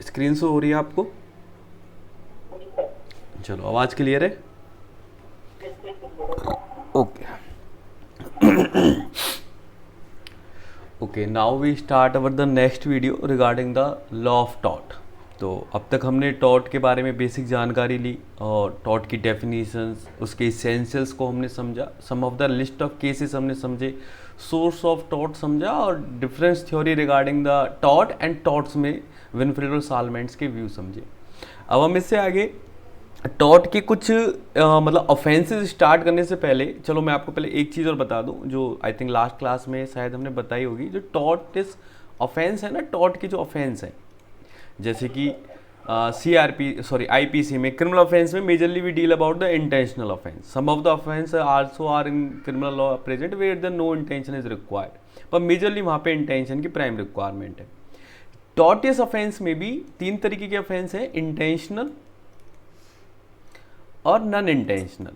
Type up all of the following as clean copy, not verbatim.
Screen show हो रही है आपको? चलो, आवाज क्लियर है? Okay okay, now we start our the next video regarding the law of टॉट। तो अब तक हमने टॉट के बारे में बेसिक जानकारी ली और टॉट की डेफिनेशंस, उसके इसेंशियल्स को हमने समझा, some of the list of cases हमने समझे, सोर्स ऑफ टॉट समझा और डिफरेंस थ्योरी रिगार्डिंग द टॉट एंड टॉट्स में विनफ्रेड और सालमेंट्स के व्यू समझे। अब हम इससे आगे टॉट के कुछ मतलब ऑफेंसेस स्टार्ट करने से पहले चलो मैं आपको पहले एक चीज़ और बता दूं जो आई थिंक लास्ट क्लास में शायद हमने बताई होगी। जो टॉट इस ऑफेंस है ना, टॉट की जो ऑफेंस है, जैसे कि आईपीसी में क्रिमिनल ऑफेंस में majorly we deal about the intentional offence. Some of the offence also are in criminal law present where the no intention is required, पर मेजरली वहाँ पे इंटेंशन की प्राइम रिक्वायरमेंट है। टॉर्टियस ऑफेंस में भी तीन तरीके के ऑफेंस हैं, इंटेंशनल और नॉन इंटेंशनल।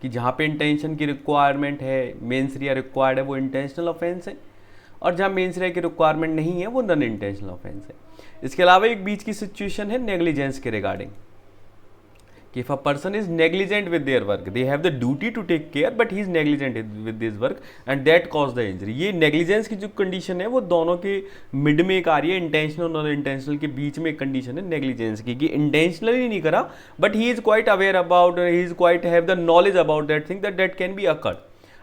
कि जहाँ पे इंटेंशन की रिक्वायरमेंट है, मेंस रिया रिक्वायर्ड है, वो इंटेंशनल ऑफेंस है, और जहाँ मेंस रिया की रिक्वायरमेंट नहीं है वो नॉन इंटेंशनल ऑफेंस है। इसके अलावा एक बीच की सिचुएशन है नेग्लिजेंस के रिगार्डिंग, कि if a person is negligent with their work, they have the duty to take care but he is negligent with this work and that cause the injury. ये negligence की जो condition है वो दोनों के mid में एक आ रही है, इंटेंशनल और नॉन इंटेंशनल के बीच में एक कंडीशन है नेग्लिजेंस की, कि इंटेंशनली नहीं करा but he is quite aware about, he is quite have the knowledge about that thing that can be occurred.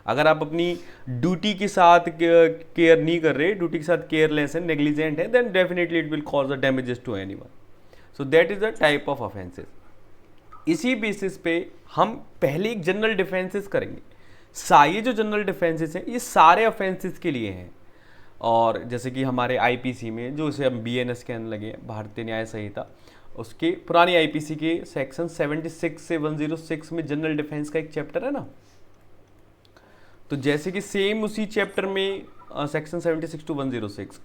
अगर आप अपनी ड्यूटी के साथ केयर नहीं कर रहे, ड्यूटी के साथ केयरलेस है, नेग्लिजेंट है, then definitely it will cause the damages to anyone. So that is the type of offences. इसी बेसिस पे हम पहले एक जनरल डिफेंसेस करेंगे। ये जो जनरल डिफेंसेस हैं ये सारे ऑफेंसेस के लिए हैं, और जैसे कि हमारे आईपीसी में जो इसे हम बीएनएस कहने लगे हैं, भारतीय न्याय संहिता, उसके पुरानी आईपीसी के सेक्शन 76 से 106 में जनरल डिफेंस का एक चैप्टर है ना। तो जैसे कि सेम उसी चैप्टर में सेक्शन 76 टू 106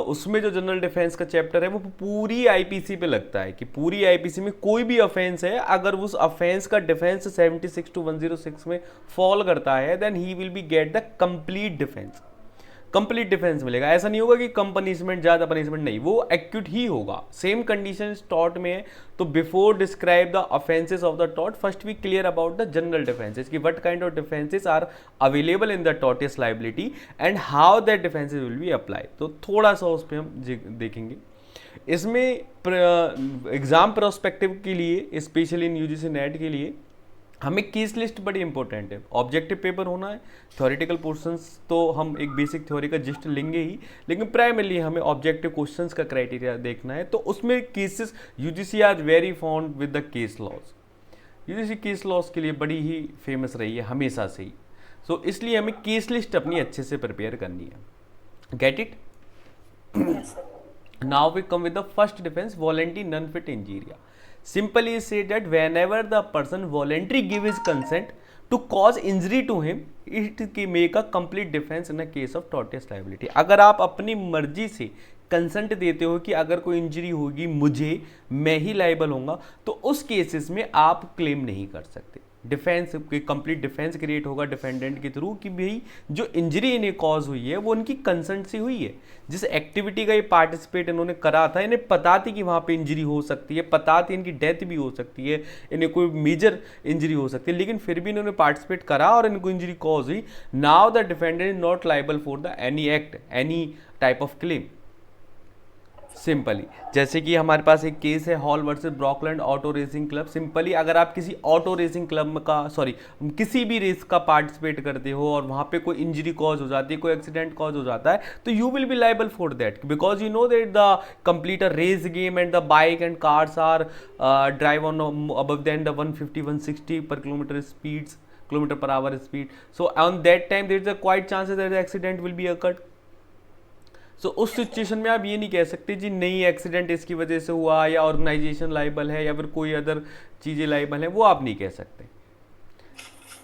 उसमें जो जनरल डिफेंस का चैप्टर है वो पूरी आईपीसी पे लगता है, कि पूरी आईपीसी में कोई भी ऑफेंस है, अगर उस ऑफेंस का डिफेंस 76 टू 106 में फॉल करता है then he will be get the complete defence. Complete defence मिलेगा। ऐसा नहीं होगा कि कम पनिशमेंट ज़्यादा पनिशमेंट, नहीं, वो एक्यूट ही होगा। सेम कंडीशन टॉट में है। तो before describe the offences of the टॉट, first we clear about the general defences, कि what kind of defences are available in the tortious liability and how that defences will be apply. तो थोड़ा सा उस पर हम देखेंगे। इसमें एग्जाम प्रोस्पेक्टिव के लिए, स्पेशली इन यूजीसी नेट के लिए, हमें केस लिस्ट बड़ी इंपॉर्टेंट है। ऑब्जेक्टिव पेपर होना है, थ्योरेटिकल पोर्शंस तो हम एक बेसिक थ्योरी का जिस्ट लेंगे ही, लेकिन प्राइमरली हमें ऑब्जेक्टिव क्वेश्चंस का क्राइटेरिया देखना है। तो उसमें cases, UGC are very found with the case laws. UGC case laws के लिए बड़ी ही फेमस रही है हमेशा से ही। सो इसलिए हमें केस लिस्ट अपनी अच्छे से प्रिपेयर करनी है। Get it? Now we come with the first defence, volenti non fit injuria. Simply say that whenever the person voluntarily give his consent to cause injury to him, it can make a complete defense in a case of tortious liability. अगर आप अपनी मर्जी से consent देते हो कि अगर कोई इंजरी होगी मुझे, मैं ही लाइबल होऊंगा, तो उस केसेस में आप क्लेम नहीं कर सकते। डिफेंस की कंप्लीट डिफेंस क्रिएट होगा डिफेंडेंट के थ्रू, कि भाई जो इंजरी इन्हें कॉज हुई है वो उनकी कंसेंट से हुई है। जिस एक्टिविटी का ये पार्टिसिपेट इन्होंने करा था, इन्हें पता थी कि वहाँ पे इंजरी हो सकती है, पता थी इनकी डेथ भी हो सकती है, इन्हें कोई मेजर इंजरी हो सकती है, लेकिन फिर भी इन्होंने पार्टिसिपेट करा और इनको इंजरी कॉज हुई। Now the defendant is not liable for the any act, any type of claim. Simply जैसे कि हमारे पास एक केस है Hall versus Brooklands auto racing club. Simply अगर आप किसी ऑटो रेसिंग क्लब का किसी भी रेस का पार्टिसिपेट करते हो और वहाँ पे कोई इंजरी कॉज हो जाती है, कोई एक्सीडेंट कॉज हो जाता है, तो you will be liable for that, because you know that the complete a race game and the bike and cars are drive on above than the 150-160 per kilometer per hour speed. So on that time there is a quite chances that the accident will be occurred. सो उस situation में आप ये नहीं कह सकते जी नहीं accident इसकी वजह से हुआ, या ऑर्गेनाइजेशन लाइबल है, या फिर कोई अदर चीज़ें लाइबल है, वो आप नहीं कह सकते।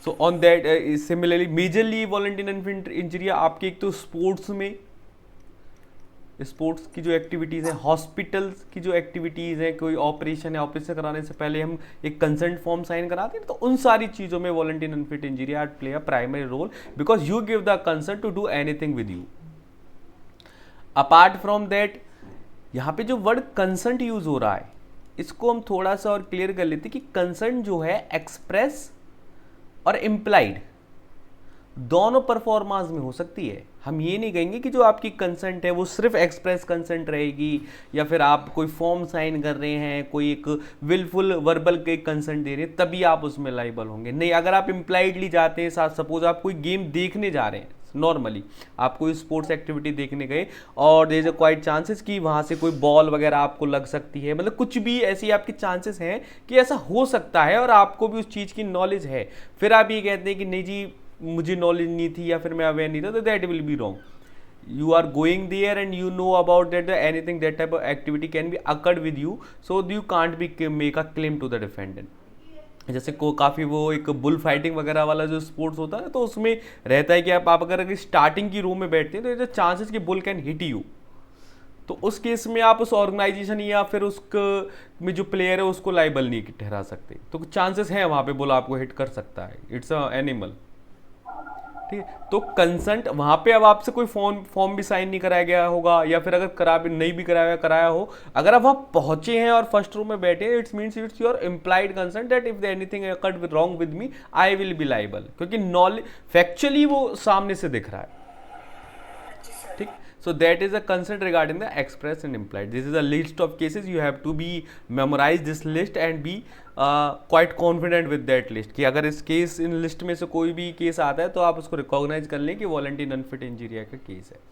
So on that similarly majorly volunteer injury आपके एक तो स्पोर्ट्स में, स्पोर्ट्स की जो एक्टिविटीज़ हैं, हॉस्पिटल्स की जो एक्टिविटीज़ हैं, कोई ऑपरेशन है, ऑपरेशन कराने से पहले हम एक कंसेंट फॉर्म साइन कराते हैं, तो उन सारी चीज़ों में volenti non fit injuria are play a primary role, because you give the consent to do anything with you. Apart from that यहाँ पे जो वर्ड कंसेंट यूज हो रहा है इसको हम थोड़ा सा और क्लियर कर लेते कि कंसेंट जो है एक्सप्रेस और इम्प्लाइड दोनों परफॉर्मेंस में हो सकती है। हम ये नहीं कहेंगे कि जो आपकी कंसेंट है वो सिर्फ एक्सप्रेस कंसेंट रहेगी, या फिर आप कोई फॉर्म साइन कर रहे हैं, कोई एक विलफुल वर्बल के कंसेंट दे रहे हैं तभी आप उसमें लाइबल होंगे। नहीं, अगर आप इम्प्लाइडली जाते हैं, साथ सपोज आप कोई गेम देखने जा रहे हैं, नॉर्मली आप कोई स्पोर्ट्स एक्टिविटी देखने गए और there is a quite chances कि वहाँ से कोई बॉल वगैरह आपको लग सकती है, मतलब कुछ भी ऐसी आपकी चांसेस हैं कि ऐसा हो सकता है और आपको भी उस चीज़ की नॉलेज है, फिर आप ये कहते हैं कि नहीं जी मुझे नॉलेज नहीं थी या फिर मैं अवेयर नहीं था, तो that will be wrong. You are going there and you know about that anything that type of activity can be occurred with you, so you can't be make a claim to the defendant। जैसे को काफ़ी वो एक bull fighting वगैरह वाला जो sports होता है तो उसमें रहता है कि आप अगर स्टार्टिंग की रो में बैठते हैं तो चांसेस कि बुल कैन हिट यू, तो उस केस में आप उस ऑर्गेनाइजेशन या फिर उसके में जो प्लेयर है उसको लाइबल नहीं ठहरा सकते, तो चांसेस हैं वहाँ पे बुल आपको हिट कर सकता है, इट्स अ एनिमल। ठीक है, तो कंसेंट वहां पे अब आपसे कोई फॉर्म भी साइन नहीं कराया गया होगा, या फिर अगर नहीं भी कराया हो, अगर आप वहां पहुंचे हैं और फर्स्ट रो में बैठे हैं, it's means it's your implied consent that if anything occurred with wrong with me I will be liable, क्योंकि नॉलेज फैक्चुअली वो सामने से दिख रहा है। ठीक, so that is a consent regarding the express and implied. This is a list of cases, you have to be memorize this list and be quite confident with that list कि अगर इस केस इन लिस्ट में से कोई भी case आता है तो आप उसको रिकॉग्नाइज कर लें कि वॉलंटरी अनफिट इंजीरिया का केस है।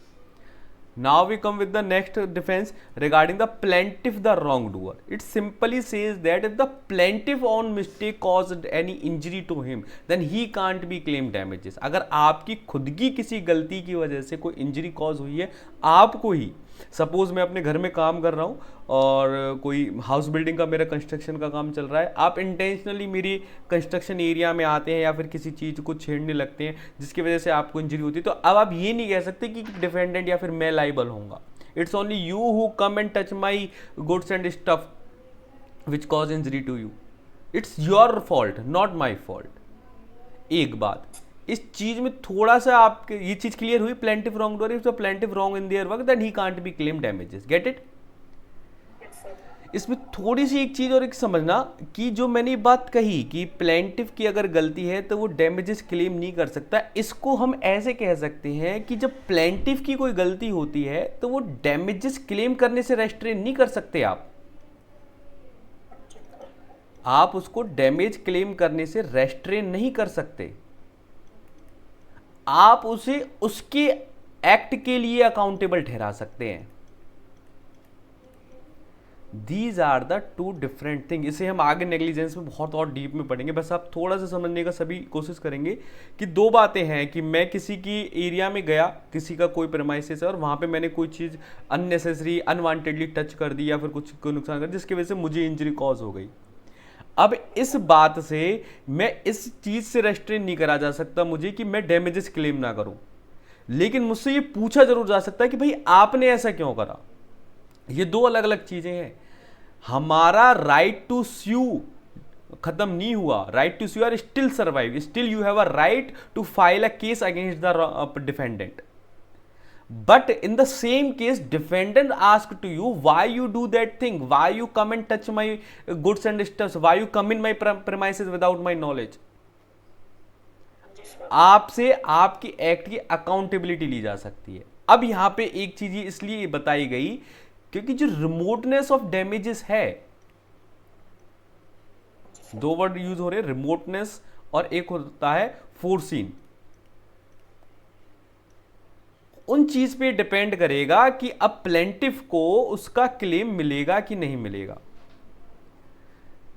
Now we come with the next defense regarding the plaintiff, the wrongdoer. It simply says that if the plaintiff on mistake caused any injury to him, then he can't be claimed damages. अगर आपकी खुद की किसी गलती की वजह से कोई इंजरी कॉज हुई है आपको ही, सपोज मैं अपने घर में काम कर रहा हूँ और कोई हाउस बिल्डिंग का मेरा कंस्ट्रक्शन का काम चल रहा है, आप इंटेंशनली मेरी कंस्ट्रक्शन एरिया में आते हैं या फिर किसी चीज़ को छेड़ने लगते हैं जिसकी वजह से आपको इंजरी होती है, तो अब आप ये नहीं कह सकते कि डिफेंडेंट या फिर मैं लाइबल होऊंगा। It's only you who come and touch my goods and stuff which cause injury to you, it's your fault not my fault. एक बात इस चीज में थोड़ा सा आपके ये चीज क्लियर हुई, plaintiff wrongdoer, if the plaintiff wrong in their work then he can't be claim damages, get it. इसमें थोड़ी सी एक चीज और एक समझना कि जो मैंने बात कही कि प्लेंटिफ की अगर गलती है तो वो डैमेजेस क्लेम नहीं कर सकता, इसको हम ऐसे कह सकते हैं कि जब प्लेंटिफ की कोई गलती होती है तो वो डैमेजेस क्लेम करने से रेस्ट्रेन नहीं कर सकते आप उसको डैमेज क्लेम करने से रेस्ट्रेन नहीं कर सकते, आप उसे उसके एक्ट के लिए अकाउंटेबल ठहरा सकते हैं। These are the two different thing. इसे हम आगे नेग्लिजेंस में बहुत और डीप में पढ़ेंगे, बस आप थोड़ा सा समझने का सभी कोशिश करेंगे कि दो बातें हैं कि मैं किसी की एरिया में गया, किसी का कोई प्रेमाइसेस है और वहां पे मैंने कोई चीज़ अननेसेसरी अनवांटेडली टच कर दी या फिर कुछ को नुकसान कर जिसकी वजह से मुझे इंजरी कॉज हो गई। अब इस बात से मैं इस चीज से रेस्ट्रेन नहीं करा जा सकता मुझे कि मैं डैमेजेस क्लेम ना करूं, लेकिन मुझसे ये पूछा जरूर जा सकता है कि भाई आपने ऐसा क्यों करा। ये दो अलग अलग चीजें हैं। हमारा राइट टू स्यू खत्म नहीं हुआ, right to sue are still survive, still you have a right to file a case against the defendant, but in the same case defendant asked to you why you do that thing, why you come and touch my goods and stuff, why you come in my premises without my knowledge। आपसे आपकी act की accountability ली जा सकती है। अब यहां पे एक चीज इसलिए बताई गई क्योंकि जो रिमोटनेस ऑफ डैमेजेस है, दो वर्ड यूज हो रहे हैं, रिमोटनेस और एक होता है फोरसीन। उन चीज पे डिपेंड करेगा कि अब प्लेंटिफ को उसका क्लेम मिलेगा कि नहीं मिलेगा।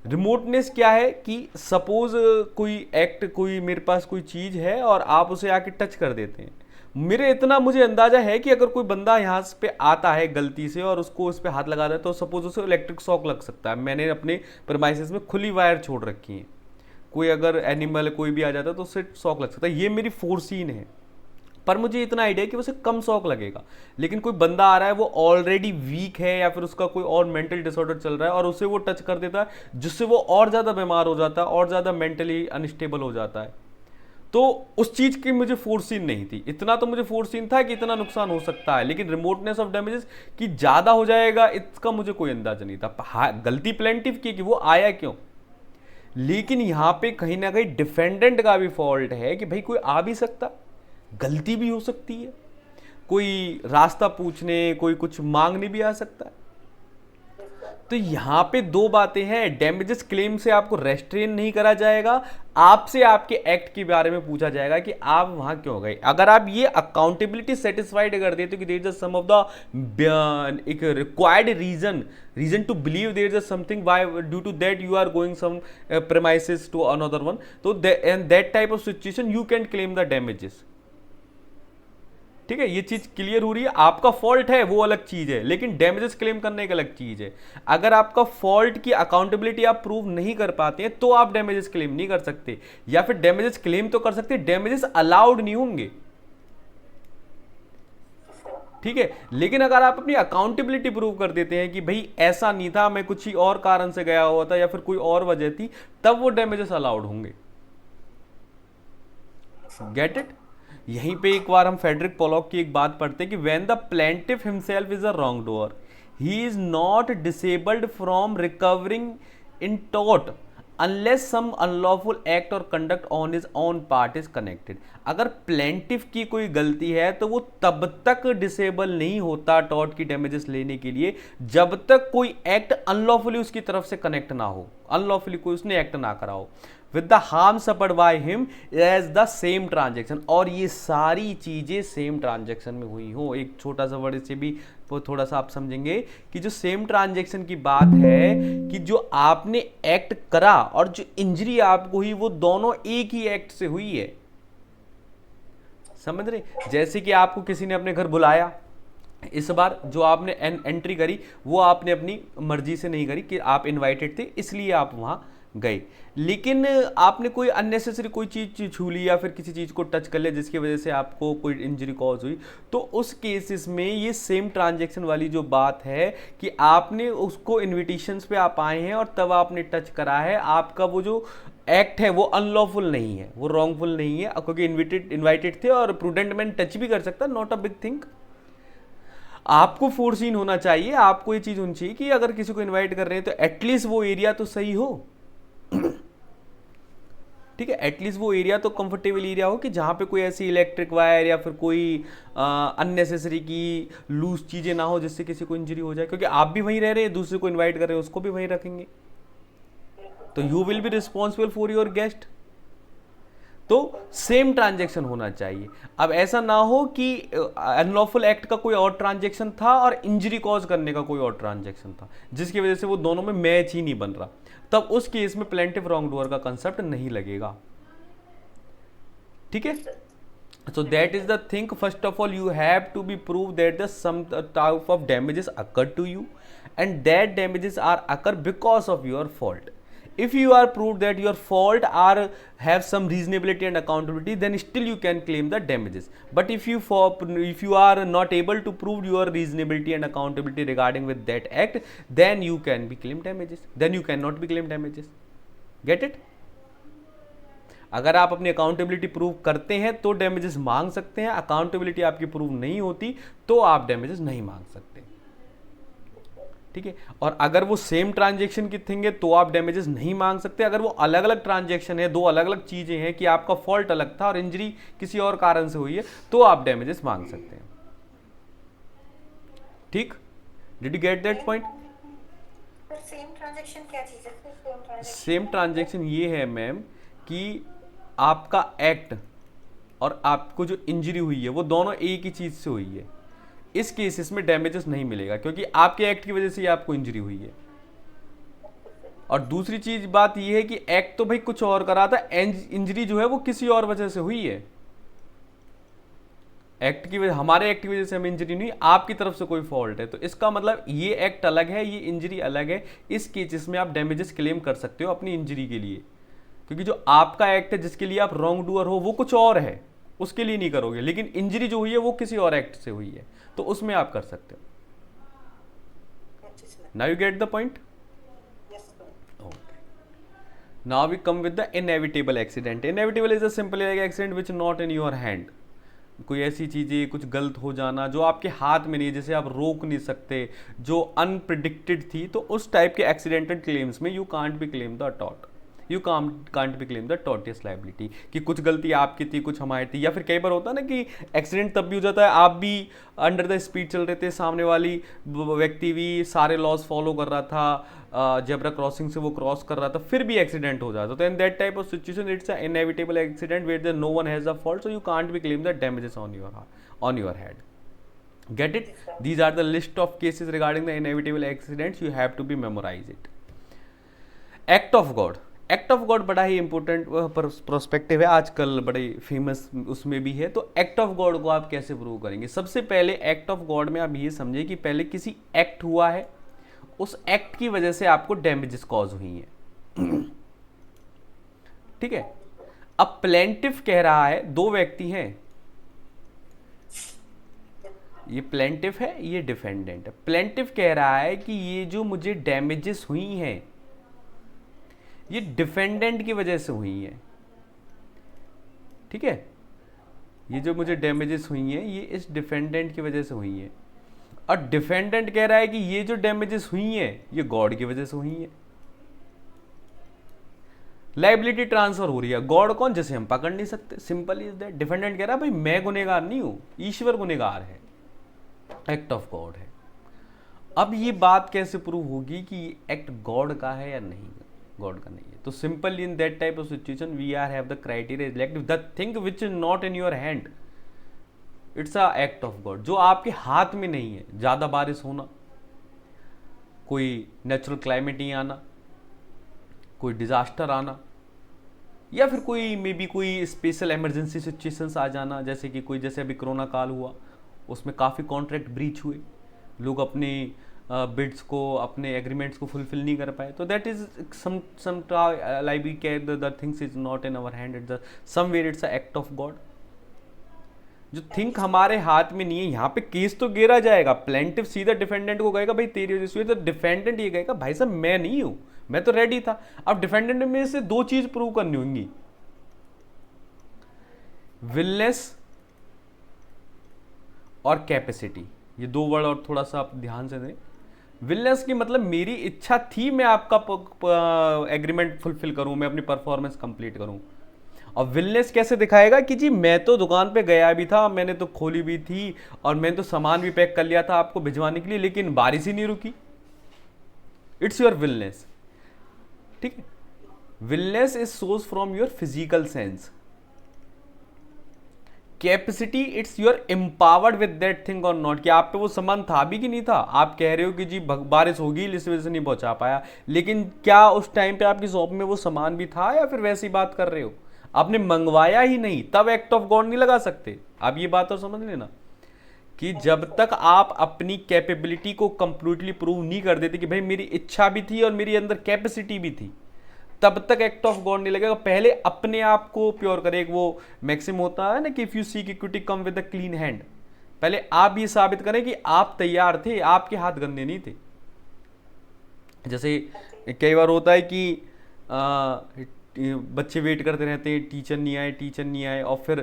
रिमोटनेस क्या है कि सपोज कोई एक्ट, कोई मेरे पास कोई चीज है और आप उसे आके टच कर देते हैं, मेरे इतना मुझे अंदाजा है कि अगर कोई बंदा यहाँ पे आता है गलती से और उसको उस पर हाथ लगा दे तो सपोज उसे इलेक्ट्रिक शॉक लग सकता है। मैंने अपने प्रेमाइसेस में खुली वायर छोड़ रखी है, कोई अगर एनिमल कोई भी आ जाता है तो उससे शॉक लग सकता है, ये मेरी फोरसीन है। पर मुझे इतना आइडिया है कि उसे कम शॉक लगेगा, लेकिन कोई बंदा आ रहा है वो ऑलरेडी वीक है या फिर उसका कोई और मेंटल डिसऑर्डर चल रहा है और उसे वो टच कर देता है जिससे वो और ज़्यादा बीमार हो जाता है और ज़्यादा मेंटली अनस्टेबल हो जाता है, तो उस चीज की मुझे फोर्सीन नहीं थी, इतना तो मुझे फोर्सीन था कि इतना नुकसान हो सकता है, लेकिन रिमोटनेस ऑफ डैमेजेस कि ज्यादा हो जाएगा इसका मुझे कोई अंदाजा नहीं था। गलती प्लेंटिव की कि वो आया क्यों, लेकिन यहां पे कहीं ना कहीं डिफेंडेंट का भी फॉल्ट है कि भाई कोई आ भी सकता, गलती भी हो सकती है, कोई रास्ता पूछने कोई कुछ मांगने भी आ सकता है। तो यहां पे दो बातें हैं, डैमेजेस क्लेम से आपको रेस्ट्रेन नहीं करा जाएगा, आपसे आपके एक्ट के बारे में पूछा जाएगा कि आप वहां क्यों गए। अगर आप ये अकाउंटेबिलिटी सेटिस्फाइड कर देते हो कि there is some of the एक required reason to believe there is something why due to that you are going some premises to another one, तो in that type of situation you can claim the damages. ठीक है, ये चीज clear हो रही है। आपका फॉल्ट है वो अलग चीज है, लेकिन डैमेजेस क्लेम करने एक अलग चीज है। अगर आपका फॉल्ट की अकाउंटेबिलिटी आप प्रूव नहीं कर पाते हैं तो आप डैमेजेस क्लेम नहीं कर सकते, या फिर डैमेजेस क्लेम तो कर सकते, डैमेजेस अलाउड नहीं होंगे। ठीक है, लेकिन अगर आप अपनी अकाउंटेबिलिटी प्रूव कर देते हैं कि भाई ऐसा नहीं था, मैं कुछ ही और कारण से गया हुआ था या फिर कोई और वजह थी, तब वो डैमेजेस अलाउड होंगे। Get it. यहीं पे एक बार हम फेडरिक पोलॉक की एक बात पढ़ते हैं कि when the plaintiff himself is a wrongdoer he is not disabled from recovering in टॉट अनलेस सम अनलॉफुल एक्ट और conduct on his own part is connected. अगर प्लेंटिफ की कोई गलती है तो वो तब तक डिसेबल नहीं होता टॉट की डैमेजेस लेने के लिए जब तक कोई एक्ट अनलॉफुली उसकी तरफ से कनेक्ट ना हो, अनलॉफुली कोई उसने एक्ट ना करा हो, with the harm suffered by him as the same transaction, और ये सारी चीजें सेम ट्रांजेक्शन में हुई हो। एक छोटा सा वर्ड से भी वो थोड़ा सा आप समझेंगे कि जो सेम ट्रांजेक्शन की बात है कि जो आपने एक्ट करा और जो इंजरी आपको हुई वो दोनों एक ही एक्ट से हुई है। समझ रहे, जैसे कि आपको किसी ने अपने घर बुलाया, इस बार जो आपने एंट्री करी वो आपने अपनी मर्जी से नहीं करी कि आप इनवाइटेड थे इसलिए आप वहां गए, लेकिन आपने कोई अननेसेसरी कोई चीज छू ली या फिर किसी चीज को टच कर लिया जिसकी वजह से आपको कोई इंजरी कॉज हुई, तो उस केसेस में ये सेम ट्रांजैक्शन वाली जो बात है कि आपने उसको इन्विटेशंस पे आप आए हैं और तब आपने टच करा है, आपका वो जो एक्ट है वो अनलॉफुल नहीं है, वो रॉन्गफुल नहीं है, क्योंकि इन्वाइटेड थे और प्रूडेंट मैन टच भी कर सकता, नॉट अ बिग थिंग। आपको फोर्सीन होना चाहिए, आपको ये चीज होनी चाहिए कि अगर किसी को इनवाइट कर रहे हैं तो एटलीस्ट वो एरिया तो सही हो। ठीक है, एटलीस्ट वो एरिया तो कंफर्टेबल एरिया हो कि जहां पे कोई ऐसी इलेक्ट्रिक वायर या फिर कोई अननेसेसरी की लूज चीजें ना हो जिससे किसी को इंजरी हो जाए, क्योंकि आप भी वहीं रह रहे हैं, दूसरे को इनवाइट कर रहे हैं उसको भी वहीं रखेंगे, तो you will be responsible for your guest. तो सेम ट्रांजैक्शन होना चाहिए। अब ऐसा ना हो कि अनलॉफुल एक्ट का कोई और ट्रांजैक्शन था और इंजरी कॉज करने का कोई और ट्रांजैक्शन था जिसकी वजह से वो दोनों में मैच ही नहीं बन रहा, तब उस केस में प्लेंटिव रॉन्ग डूअर का कंसेप्ट नहीं लगेगा। ठीक है, so that is the thing, first of all you have to be proved that the some type of damages occurred to you and that damages are occur because of your fault. If you are proved that your fault are have some reasonability and accountability, then still you can claim the damages. But if you are not able to prove your reasonability and accountability regarding with that act, then you can be claim damages, then you cannot be claim damages. Get it? अगर आप अपनी accountability prove करते हैं तो damages मांग सकते हैं, accountability आपकी प्रूव नहीं होती तो आप डैमेजेस नहीं मांग सकते। ठीक है, और अगर वो सेम ट्रांजैक्शन की थिंग है तो आप डैमेजेस नहीं मांग सकते। अगर वो अलग अलग ट्रांजैक्शन है, दो अलग अलग चीजें हैं कि आपका फॉल्ट अलग था और इंजरी किसी और कारण से हुई है, तो आप डैमेजेस मांग सकते हैं। ठीक, did you get that point? Same transaction क्या चीज है? सेम ट्रांजैक्शन ये है मैम कि आपका एक्ट और आपको जो इंजरी हुई है वो दोनों एक ही चीज से हुई है। इस केसेस में डैमेजेस नहीं मिलेगा क्योंकि आपके एक्ट की वजह से ही आपको इंजरी हुई है। और दूसरी चीज बात यह है कि एक्ट तो भाई कुछ और करा था, इंजरी जो है वो किसी और वजह से हुई है। एक्ट की वजह, हमारे एक्ट की वजह से हमें इंजरी नहीं, आपकी तरफ से कोई फॉल्ट है, तो इसका मतलब ये एक्ट अलग है, ये इंजरी अलग है। इस केसेस में आप डैमेजेस क्लेम कर सकते हो अपनी इंजरी के लिए, क्योंकि जो आपका एक्ट है जिसके लिए आप रॉन्ग डूअर हो वो कुछ और है, उसके लिए नहीं करोगे, लेकिन इंजरी जो हुई है वो किसी और एक्ट से हुई है, तो उसमें आप कर सकते हो। Now you get the point? Okay, now we come with the inevitable accident. Inevitable is a simple accident which not in your hand. कोई ऐसी चीज़ें कुछ गलत हो जाना जो आपके हाथ में नहीं है, जैसे आप रोक नहीं सकते, जो अनप्रिडिक्टेड थी, तो उस टाइप के एक्सीडेंटल क्लेम्स में you can't be claim the taught, you can't be claim the tortious liability. कि कुछ गलती आपकी थी, कुछ हमारी थी. या फिर कई बार होता है ना कि एक्सीडेंट तब भी हो जाता है, आप भी अंडर द स्पीड चल रहे थे, सामने वाली व्यक्ति भी सारे लॉज फॉलो कर रहा था, जेब्रा क्रॉसिंग से वो क्रॉस कर रहा था, फिर भी एक्सीडेंट हो जाता. तो in that type of situation it's a inevitable accident where no one has the fault, so you can't be claim the damages on your head. Get it? These are the list of cases regarding the inevitable accidents. You have to be memorize it. Act of God. Act of God बड़ा ही important prospective है, आजकल बड़े famous उसमें भी है. तो act of God को आप कैसे प्रूव करेंगे? सबसे पहले एक्ट ऑफ गॉड में आप ये समझिए कि पहले किसी एक्ट हुआ है, उस एक्ट की वजह से आपको डैमेजेस कॉज हुई हैं. ठीक है. अब प्लेंटिफ कह रहा है, दो व्यक्ति हैं, ये प्लेंटिफ है, ये डिफेंडेंट है. प्लेंटिफ कह रहा है कि ये जो मुझे डैमेजेस हुई हैं ये डिफेंडेंट की वजह से हुई है. ठीक है. ये जो मुझे डैमेजेस हुई हैं ये इस डिफेंडेंट की वजह से हुई है. और डिफेंडेंट कह रहा है कि ये जो डैमेजेस हुई हैं ये गॉड की वजह से हुई है. लाइबिलिटी ट्रांसफर हो रही है. गॉड कौन? जिसे हम पकड़ नहीं सकते. Simple is that. डिफेंडेंट कह रहा है भाई मैं गुनहगार नहीं हूं, ईश्वर गुनहगार है. एक्ट ऑफ गॉड है. अब ये बात कैसे प्रूव होगी कि एक्ट गॉड का है या नहीं? गॉड का नहीं है. तो simple in that type of situation we are have the criteria elective the thing which is not in your hand, it's a act of God. जो आपके हाथ में नहीं है, ज्यादा बारिश होना, कोई नेचुरल क्लाइमेट ही आना, कोई डिजास्टर आना, या फिर कोई मे बी कोई स्पेशल इमरजेंसी सिचुएशंस आ जाना, जैसे कि कोई, जैसे अभी कोरोना काल हुआ उसमें काफ़ी कॉन्ट्रैक्ट ब्रीच हुए, लोग अपने बिड्स को, अपने एग्रीमेंट्स को फुलफिल नहीं कर पाए. तो that is some liability care the things is not in our hand, it's somewhere it's a act of God. जो थिंक हमारे हाथ में नहीं है, यहाँ पे केस तो गिरा जाएगा. प्लेंटिव सीधा डिफेंडेंट को कहेगा भाई तेरी वजह से हुई, तो डिफेंडेंट ये कहेगा भाई साहब मैं नहीं हूं, मैं तो रेडी था. अब डिफेंडेंट में से दो चीज प्रूव करनी होंगी, विलनेस और कैपेसिटी. ये दो वर्ड और थोड़ा सा आप ध्यान से दें. विलनेस की मतलब मेरी इच्छा थी मैं आपका एग्रीमेंट फुलफिल करूं, मैं अपनी परफॉर्मेंस कंप्लीट करूं. और विलनेस कैसे दिखाएगा कि जी मैं तो दुकान पे गया भी था, मैंने तो खोली भी थी, और मैंने तो सामान भी पैक कर लिया था आपको भिजवाने के लिए, लेकिन बारिश ही नहीं रुकी. It's your willingness. ठीक है. Willingness is source from your physical sense. Capacity it's your empowered with that thing और नॉट, कि आप पे वो सामान था भी कि नहीं था. आप कह रहे हो कि जी बारिश होगी इस वजह से नहीं पहुंचा पाया, लेकिन क्या उस टाइम पे आपकी शॉप में वो सामान भी था, या फिर वैसी बात कर रहे हो, आपने मंगवाया ही नहीं, तब एक्ट ऑफ गॉड नहीं लगा सकते. आप ये बात और समझ लेना कि जब तक आप अपनी कैपेबिलिटी को कंप्लीटली प्रूव नहीं कर देते कि भाई मेरी इच्छा भी थी और मेरी अंदर कैपेसिटी भी थी, तब तक एक्ट ऑफ गॉड नहीं लगेगा. पहले अपने आप को प्योर करे. एक वो मैक्सिम होता है ना कि if you seek equity come with a clean hand. पहले आप ये साबित करें कि आप तैयार थे, आपके हाथ गंदे नहीं थे. जैसे कई बार होता है कि बच्चे वेट करते रहते हैं, टीचर नहीं आए, टीचर नहीं आए, और फिर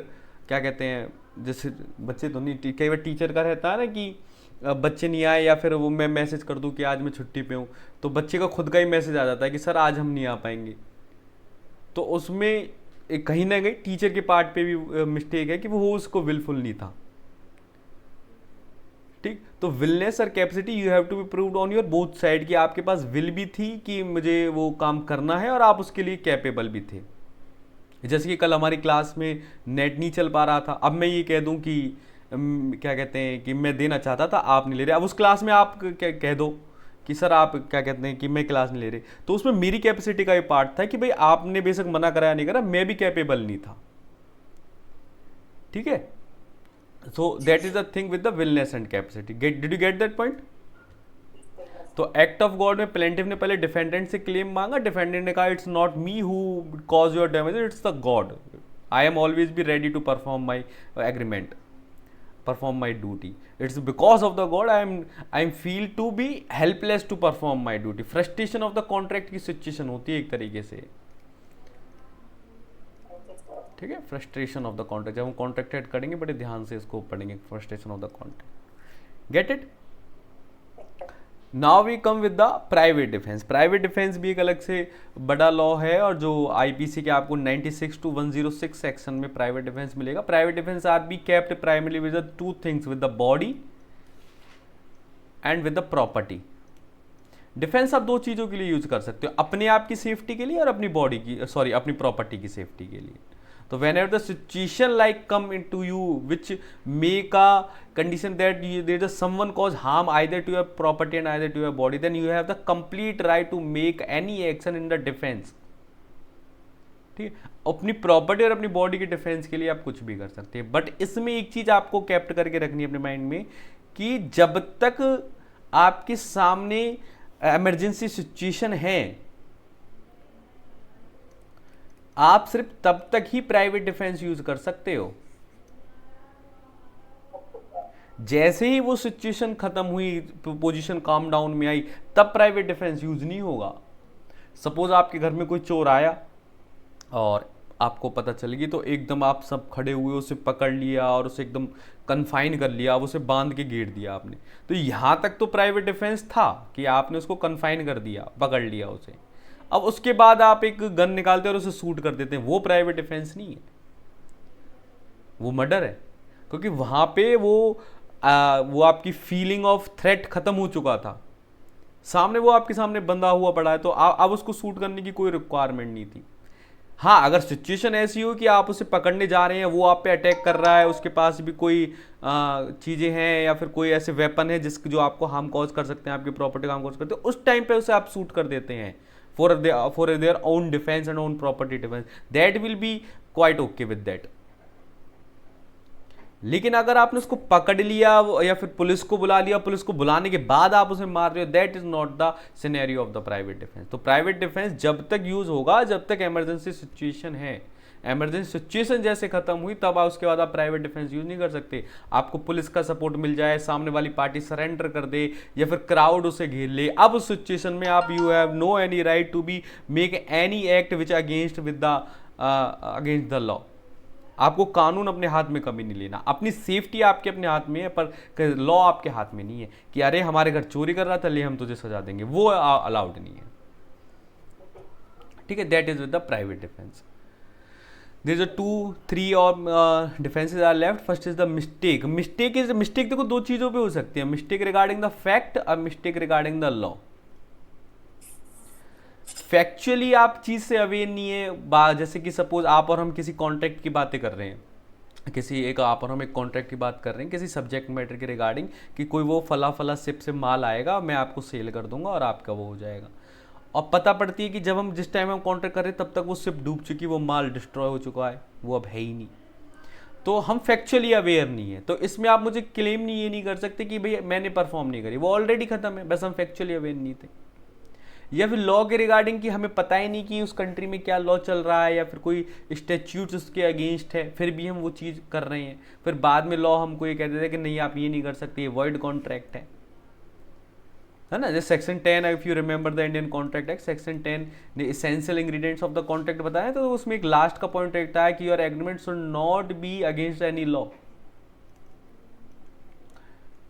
क्या कहते हैं, जैसे बच्चे तो नहीं, कई बार टीचर का रहता है ना कि बच्चे नहीं आए, या फिर वो मैं मैसेज कर दूं कि आज मैं छुट्टी पे हूँ, तो बच्चे का खुद का ही मैसेज आ जाता है कि सर आज हम नहीं आ पाएंगे. तो उसमें कहीं ना कहीं टीचर के पार्ट पे भी मिस्टेक है कि वो उसको विलफुल नहीं था. ठीक. तो विलनेस और capacity you have to be proved on your both side, कि आपके पास विल भी थी कि मुझे वो काम करना है, और आप उसके लिए कैपेबल भी थे. जैसे कि कल हमारी क्लास में नेट नहीं चल पा रहा था, अब मैं ये कह दूं कि क्या कहते हैं कि मैं देना चाहता था, आप नहीं ले रहे. अब उस क्लास में आप कह दो कि सर आप क्या कहते हैं कि मैं क्लास नहीं ले रहे, तो उसमें मेरी कैपेसिटी का भी पार्ट था कि भाई आपने बेशक मना कराया नहीं करा, मैं भी कैपेबल नहीं था. ठीक है. So that is the thing with the willingness and capacity. Did you get that point? तो एक्ट ऑफ गॉड में प्लेंटिव ने पहले डिफेंडेंट से क्लेम मांगा. डिफेंडेंट ने कहा it's not me who cause your damage, it's the God. I am always be ready to perform my agreement, perform my duty. It's because of the God I am feel to be helpless to perform my duty. Frustration of the contract की situation होती है एक तरीके से. ठीक है, frustration of the contract, जब हम कॉन्ट्रैक्ट ऐड करेंगे बड़े ध्यान से इसको पढ़ेंगे, frustration of the contract. Get it? Now we come with the private defence. Private defence भी एक अलग से बड़ा लॉ है, और जो आईपीसी के आपको 96 to 106 सेक्शन में प्राइवेट डिफेंस मिलेगा। Private defence R be kept primarily with the two things, with the body and with the property. Defence आप दो चीज़ों के लिए यूज कर सकते हो, अपने आप की सेफ्टी के लिए और अपनी बॉडी की, सॉरी, अपनी प्रॉपर्टी की सेफ्टी के लिए। तो whenever the situation like come into you which make a condition that there is someone cause harm either to your property and either to your body, then you have the complete right to make any action in the defense। ठीक है, अपनी property और अपनी body के defence के लिए आप कुछ भी कर सकते हैं। बट इसमें एक चीज आपको कैप्ट करके रखनी है अपने माइंड में कि जब तक आपके सामने इमरजेंसी सिचुएशन है, आप सिर्फ तब तक ही प्राइवेट डिफेंस यूज कर सकते हो। जैसे ही वो सिचुएशन खत्म हुई, पोजीशन काम डाउन में आई, तब प्राइवेट डिफेंस यूज नहीं होगा। सपोज आपके घर में कोई चोर आया और आपको पता चल गई, तो एकदम आप सब खड़े हुए उसे पकड़ लिया और उसे एकदम कन्फाइन कर लिया, अब उसे बांध के घेर दिया आपने। तो यहाँ तक तो प्राइवेट डिफेंस था कि आपने उसको कन्फाइन कर दिया, पकड़ लिया उसे। अब उसके बाद आप एक गन निकालते हैं और उसे शूट कर देते हैं, वो प्राइवेट डिफेंस नहीं है, वो मर्डर है। क्योंकि वहाँ पे वो आपकी फीलिंग ऑफ थ्रेट खत्म हो चुका था, सामने वो आपके सामने बंधा हुआ पड़ा है, तो अब उसको शूट करने की कोई रिक्वायरमेंट नहीं थी। हाँ, अगर सिचुएशन ऐसी हो कि आप उसे पकड़ने जा रहे हैं, वो आप पे अटैक कर रहा है, उसके पास भी कोई चीज़ें हैं या फिर कोई ऐसे वेपन है जो आपको हार्म कॉज कर सकते हैं, आपकी प्रॉपर्टी को हार्म कॉज करते हैं, उस टाइम पे उसे आप शूट कर देते हैं for their own defence and own property defence, that will B quite okay with that. लेकिन अगर आपने उसको पकड़ लिया या फिर पुलिस को बुला लिया, पुलिस को बुलाने के बाद आप उसे मार रहे हो, that is not the scenario of the private defence. तो प्राइवेट डिफेंस जब तक यूज होगा जब तक इमरजेंसी सिचुएशन है। इमरजेंसी सिचुएशन जैसे खत्म हुई तब उसके बाद आप प्राइवेट डिफेंस यूज नहीं कर सकते। आपको पुलिस का सपोर्ट मिल जाए, सामने वाली पार्टी सरेंडर कर दे या फिर क्राउड उसे घेर ले, अब उस सिचुएशन में आप you have no any right to be make any act which against with the against the law. आपको कानून अपने हाथ में कभी नहीं लेना, अपनी सेफ्टी आपके अपने हाथ में है, पर लॉ आपके हाथ में नहीं है कि अरे हमारे घर चोरी कर रहा था ले हम तुझे सजा देंगे, वो अलाउड नहीं है। ठीक है, that is with the private defence. There is 2-3 और defences are left. First is the mistake. Mistake देखो दो चीजों पे हो सकती है, मिस्टेक रिगार्डिंग द फैक्ट और mistake regarding the law. Factually आप चीज से अवेयर नहीं है, जैसे कि सपोज आप और हम किसी कॉन्ट्रैक्ट की बातें कर रहे हैं, आप और हम एक कॉन्ट्रैक्ट की बात कर रहे हैं किसी सब्जेक्ट मैटर के रिगार्डिंग कि कोई वो फला शिप से माल आएगा, मैं आपको सेल कर दूंगा और आपका वो हो जाएगा। और पता पड़ती है कि जब हम जिस टाइम हम कॉन्ट्रैक्ट कर रहे हैं तब तक वो शिप डूब चुकी, वो माल डिस्ट्रॉय हो चुका है, वो अब है ही नहीं। तो हम फैक्चुअली अवेयर नहीं है, तो इसमें आप मुझे क्लेम ये नहीं कर सकते कि भाई मैंने परफॉर्म नहीं करी, वो ऑलरेडी खत्म है, बस हम फैक्चुअली अवेयर नहीं थे। या फिर लॉ के रिगार्डिंग कि हमें पता ही नहीं कि उस कंट्री में क्या लॉ चल रहा है या फिर कोई स्टैट्यूट उसके अगेंस्ट है, फिर भी हम वो चीज़ कर रहे हैं, फिर बाद में लॉ हमको ये कह देता है कि नहीं आप ये नहीं कर सकते, ये वॉइड कॉन्ट्रैक्ट है ना। जैसे section 10, if you remember the Indian contract act, section 10 ने essential ingredients of the contract बताया, तो उसमें एक लास्ट का पॉइंट रहता है कि your agreement should not be against any law.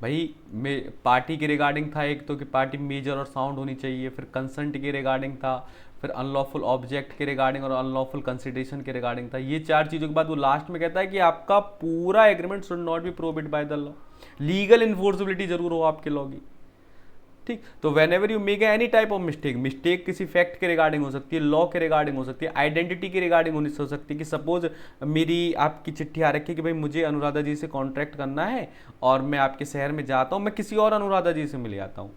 भाई पार्टी के रिगार्डिंग था एक तो कि पार्टी मेजर और साउंड होनी चाहिए, फिर कंसेंट के रिगार्डिंग था, फिर अनलॉफुल ऑब्जेक्ट के रिगार्डिंग और अनलॉफुल कंसिडरेशन के रिगार्डिंग था। ये चार चीज़ों के बाद वो लास्ट में कहता है कि आपका पूरा agreement should not be prohibited by the law, legal enforceability जरूर हो आपके लॉ की। ठीक, तो when ever you make any type of mistake किसी फैक्ट के रिगार्डिंग हो सकती है, लॉ के रिगार्डिंग हो सकती है, आइडेंटिटी के रिगार्डिंग हो सकती है कि सपोज मेरी आपकी चिट्ठी आ रखी है कि भाई मुझे अनुराधा जी से कॉन्ट्रैक्ट करना है और मैं आपके शहर में जाता हूँ, मैं किसी और अनुराधा जी से मिल आता हूँ,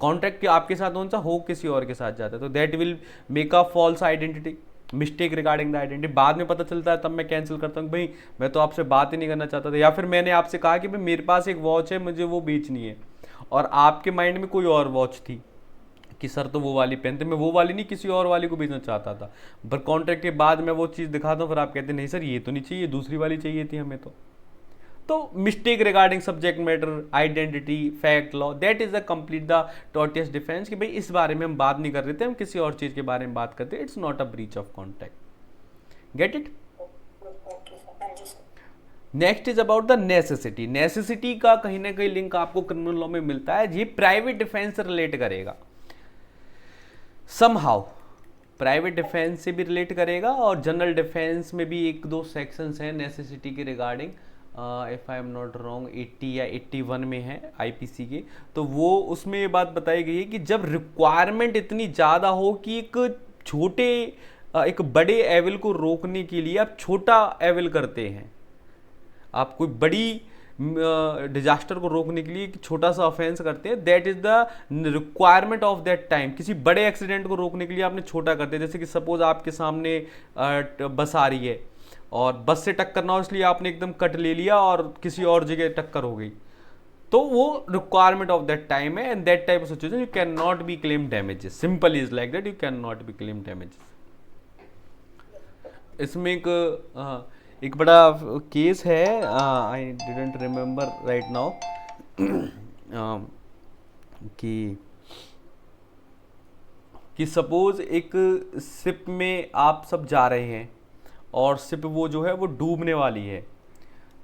कॉन्ट्रैक्ट आपके साथ कौन सा हो किसी और के साथ जाता है, तो that will make a false identity, mistake regarding the identity. बाद में पता चलता है तब मैं कैंसिल करता हूँ, भाई मैं तो आपसे बात ही नहीं करना चाहता था, या फिर मैंने आपसे कहा कि भाई मेरे पास एक वॉच है मुझे वो बेचनी है और आपके माइंड में कोई और वॉच थी कि सर तो वो वाली पहनते, मैं वो वाली नहीं किसी और वाली को बेचना चाहता था, पर कॉन्ट्रैक्ट के बाद मैं वो चीज़ दिखाता हूँ, फिर आप कहते नहीं सर ये तो नहीं चाहिए, दूसरी वाली चाहिए थी हमें। तो mistake regarding subject matter, identity, fact, law, that is the complete the tortious defence कि भाई इस बारे में हम बात नहीं कर रहे थे, हम किसी और चीज़ के बारे में बात करते, it's not a breach of contract. Get it? Next is about the necessity. Necessity का कहीं ना कहीं लिंक आपको क्रिमिनल लॉ में मिलता है, ये प्राइवेट डिफेंस से रिलेट करेगा समहाउ, प्राइवेट डिफेंस से भी रिलेट करेगा और जनरल डिफेंस में भी एक दो सेक्शंस हैं नेसेसिटी के regarding, if I am not wrong 80 या 81 में है आईपीसी के। तो वो उसमें ये बात बताई गई है कि जब रिक्वायरमेंट इतनी ज़्यादा हो कि एक बड़े एविल को रोकने के लिए आप छोटा एविल करते हैं, आप कोई बड़ी डिजास्टर को रोकने के लिए एक छोटा सा ऑफेंस करते हैं, that is the requirement of that time. किसी बड़े एक्सीडेंट को रोकने के लिए आपने छोटा कर दिया, जैसे कि सपोज आपके सामने बस आ रही है और बस से टक्कर ना हो इसलिए आपने एकदम कट ले लिया और किसी और जगह टक्कर हो गई, तो वो रिक्वायरमेंट ऑफ दैट टाइम है, and that type of situation you can not B claim damages. Simple is like that, you can not B claim damages. इसमें एक बड़ा केस है, I didn't remember right now, कि suppose एक ship में आप सब जा रहे हैं और शिप वो जो है वो डूबने वाली है,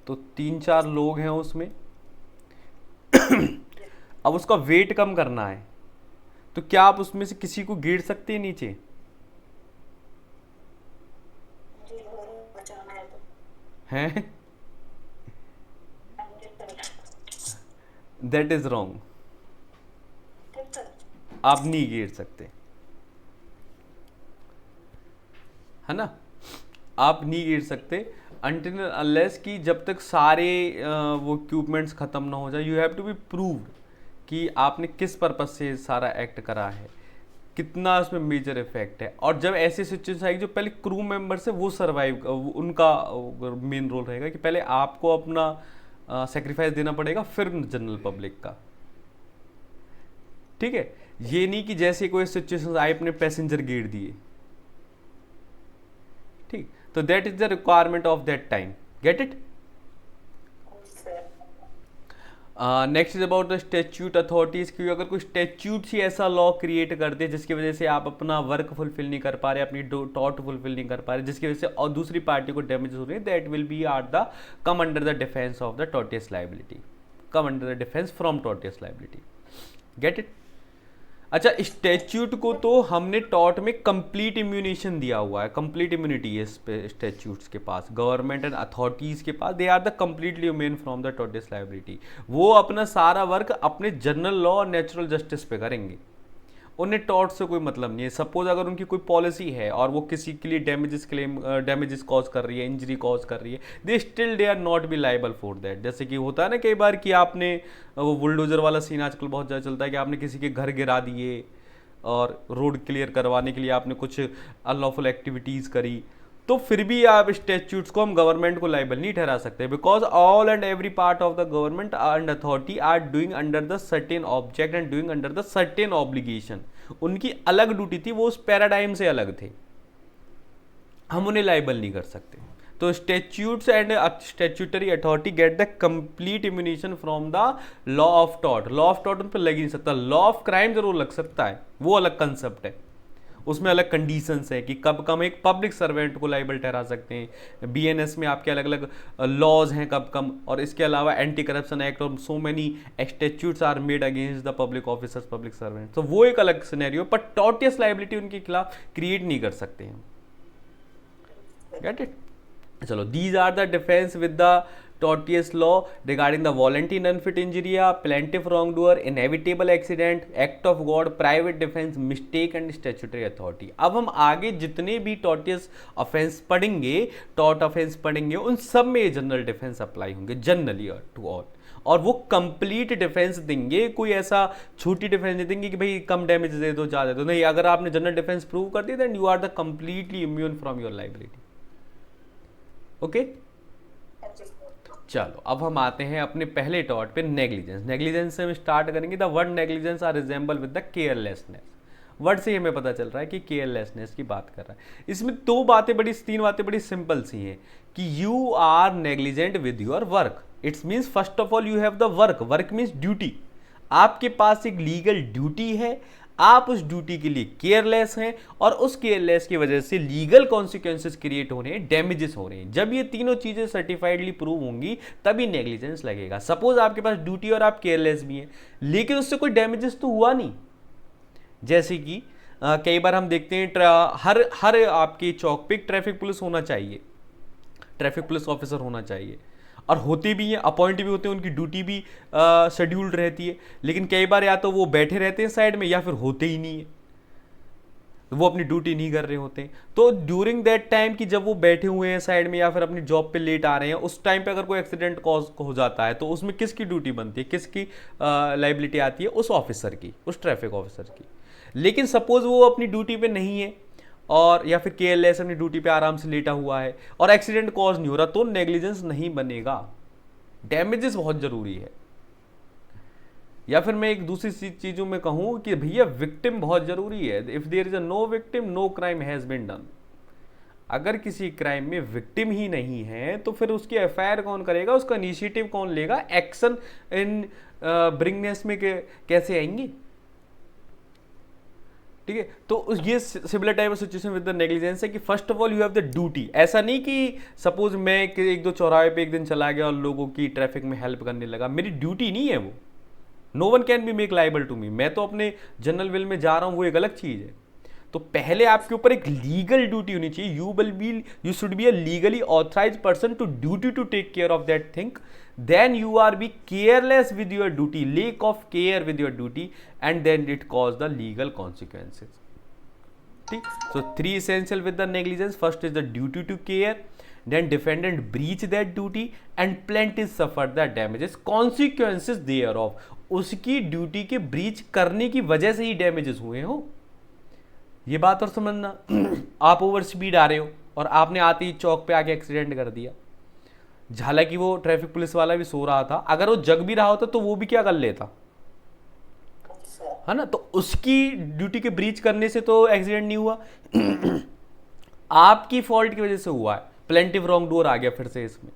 तो 3-4 लोग हैं उसमें अब उसका वेट कम करना है, तो क्या आप उसमें से किसी को गिर सकते हैं नीचे? हैं? दैट इज रॉन्ग, आप नहीं गिर सकते, है ना, आप नहीं गिर सकते अनटिल अनलेस कि जब तक सारे वो इक्विपमेंट्स खत्म ना हो जाए। You have to be proved कि आपने किस पर्पज से सारा एक्ट करा है, कितना उसमें मेजर इफेक्ट है, और जब ऐसी सिचुएशन आएगी जो पहले क्रू मेंबर से वो सर्वाइव, उनका मेन रोल रहेगा कि पहले आपको अपना सेक्रीफाइस देना पड़ेगा फिर जनरल पब्लिक का, ठीक है। ये नहीं कि जैसे कोई सिचुएशन आए अपने पैसेंजर गिर दिए, ठीक, तो that is the requirement of that time, get it. Next is about the statute authorities, क्योंकि अगर कोई स्टैच्यूट ही ऐसा लॉ क्रिएट कर दे जिसकी वजह से आप अपना वर्क फुलफिल नहीं कर पा रहे, अपनी टॉट फुलफिल नहीं कर पा रहे, जिसकी वजह से और दूसरी पार्टी को डैमेज हो रही है, that will be are the come under the defence of the tortious liability, come under the defence from tortious liability, get it. अच्छा, स्टैच्यूट को तो हमने टॉर्ट में कंप्लीट इम्यूनेशन दिया हुआ है, कंप्लीट इम्यूनिटी है स्टैच्यूट्स के पास, गवर्नमेंट एंड अथॉरिटीज के पास, they are the completely immune from the tortious liability. वो अपना सारा वर्क अपने जनरल लॉ और नेचुरल जस्टिस पे करेंगे, उन्हें टॉर्ट से कोई मतलब नहीं है। सपोज अगर उनकी कोई पॉलिसी है और वो किसी के लिए डैमेजेस कॉज कर रही है, इंजरी कॉज कर रही है, they still they are not be liable for that. जैसे कि होता है ना कई बार कि आपने वो बुलडोजर वाला सीन आजकल बहुत ज़्यादा चलता है कि आपने किसी के घर गिरा दिए और रोड क्लियर करवाने के लिए आपने कुछ अनलॉफुल एक्टिविटीज़ करी, तो फिर भी आप स्टैच्यूट्स को हम गवर्नमेंट को लाइबल नहीं ठहरा सकते, because all and every part of the government and authority are doing under the certain object and doing under the certain obligation. उनकी अलग ड्यूटी थी, वो उस पैराडाइम से अलग थे, हम उन्हें लाइबल नहीं कर सकते। तो statutes and statutory authority get the complete immunisation from the law of tort. Law of tort उन पर लग ही नहीं सकता, लॉ ऑफ क्राइम जरूर लग सकता है, वो अलग कंसेप्ट है, उसमें अलग कंडीशंस है कि कब कम एक पब्लिक सर्वेंट को लाइबल ठहरा सकते हैं, बीएनएस में आपके अलग अलग लॉज हैं कब कम, और इसके अलावा एंटी करप्शन एक्ट और so many statutes are made against the public officers, public servant, तो वो एक अलग सिनेरियो, पर टॉर्टियस लाइबिलिटी उनके खिलाफ क्रिएट नहीं कर सकते हैं, गेट इट। चलो, these are the defence with the tortious law regarding the voluntary and unfit injury, plaintiff wrongdoer, inevitable accident, act of God, private defense, mistake and statutory authority। अब हम आगे जितने भी tortious offense पढ़ेंगे, tort offense पढ़ेंगे, उन सब में जनरल डिफेंस अप्लाई होंगे, जनरली टू ऑल, और वो कंप्लीट डिफेंस देंगे, कोई ऐसा छोटी डिफेंस नहीं देंगे कि भाई कम डैमेज दे दो, ज़्यादा दे दो, नहीं। अगर आपने जनरल डिफेंस प्रूव कर दिया then you are the completely immune from your liability, okay. चलो, अब हम आते हैं अपने पहले टॉर्ट पे, नेग्लिजेंस। नेग्लिजेंस से हम स्टार्ट करेंगे। The word negligence are resemble with the carelessness. Word से ही हमें पता चल रहा है कि केयरलेसनेस की बात कर रहा है। इसमें तीन बातें बड़ी सिंपल सी हैं कि you are negligent with your work. It's means first of all you have the work. Work means duty. आपके पास एक लीगल ड्यूटी है, आप उस ड्यूटी के लिए केयरलेस हैं और उस केयरलेस की वजह से लीगल कॉन्सिक्वेंसेस क्रिएट हो रहे हैं, डैमेजेस हो रहे हैं। जब ये तीनों चीजें सर्टिफाइडली प्रूव होंगी तभी नेग्लिजेंस लगेगा। सपोज आपके पास ड्यूटी और आप केयरलेस भी हैं लेकिन उससे कोई डैमेजेस तो हुआ नहीं। जैसे कि कई बार हम देखते हैं हर आपके चौक पे ट्रैफिक पुलिस होना चाहिए, ट्रैफिक पुलिस ऑफिसर होना चाहिए, और होते भी हैं, अपॉइंट भी होते हैं, उनकी ड्यूटी भी शेड्यूल्ड रहती है। लेकिन कई बार या तो वो बैठे रहते हैं साइड में या फिर होते ही नहीं है, वो अपनी ड्यूटी नहीं कर रहे होते हैं। तो ड्यूरिंग दैट टाइम कि जब वो बैठे हुए हैं साइड में या फिर अपनी जॉब पे लेट आ रहे हैं, उस टाइम पे अगर कोई एक्सीडेंट कॉज हो जाता है तो उसमें किसकी ड्यूटी बनती है, किसकी लाइबिलिटी आती है? उस ऑफिसर की, उस ट्रैफिक ऑफिसर की। लेकिन सपोज वो अपनी ड्यूटी पे नहीं है और या फिर केयरलेस अपनी ड्यूटी पे आराम से लेटा हुआ है और एक्सीडेंट कॉज नहीं हो रहा, तो नेग्लिजेंस नहीं बनेगा। डैमेजेस बहुत जरूरी है। या फिर मैं एक दूसरी चीजों में कहूं कि भैया विक्टिम बहुत जरूरी है। If there is a no victim no crime has been done. अगर किसी क्राइम में विक्टिम ही नहीं है तो फिर उसकी एफआईआर कौन करेगा, उसका इनिशिएटिव कौन लेगा, एक्शन इन ब्रिंगनेस में कैसे आएंगे? ठीक है, तो ये similar type of situation with the negligence है कि first of all you have the duty. ऐसा नहीं कि सपोज मैं एक दो चौराहे पे एक दिन चला गया और लोगों की ट्रैफिक में हेल्प करने लगा, मेरी ड्यूटी नहीं है वो। No one can be make liable to me. मैं तो अपने जनरल विल में जा रहा हूं, वो एक अलग चीज है। तो पहले आपके ऊपर एक लीगल ड्यूटी होनी चाहिए। You should be a legally authorise person to duty to take care of that thing. then you are be careless with your duty, lack of care with your duty, and then it cause the legal consequences. ठीक, so three essential with the negligence. First is the duty to care, then defendant breach that duty and plaintiff suffer the damages consequences thereof. उसकी duty के breach करने की वजह से ही damages हुए हो, ये बात और समझना। आप ओवर स्पीड आ रहे हो और आपने आते ही चौक पे आके एक्सीडेंट कर दिया, हालांकि वो ट्रैफिक पुलिस वाला भी सो रहा था, अगर वो जग भी रहा होता तो वो भी क्या कर लेता, है ना? तो उसकी ड्यूटी के ब्रीच करने से तो एक्सीडेंट नहीं हुआ, आपकी फॉल्ट की वजह से हुआ है। प्लेंटिव रॉन्ग डूअर आ गया फिर से इसमें।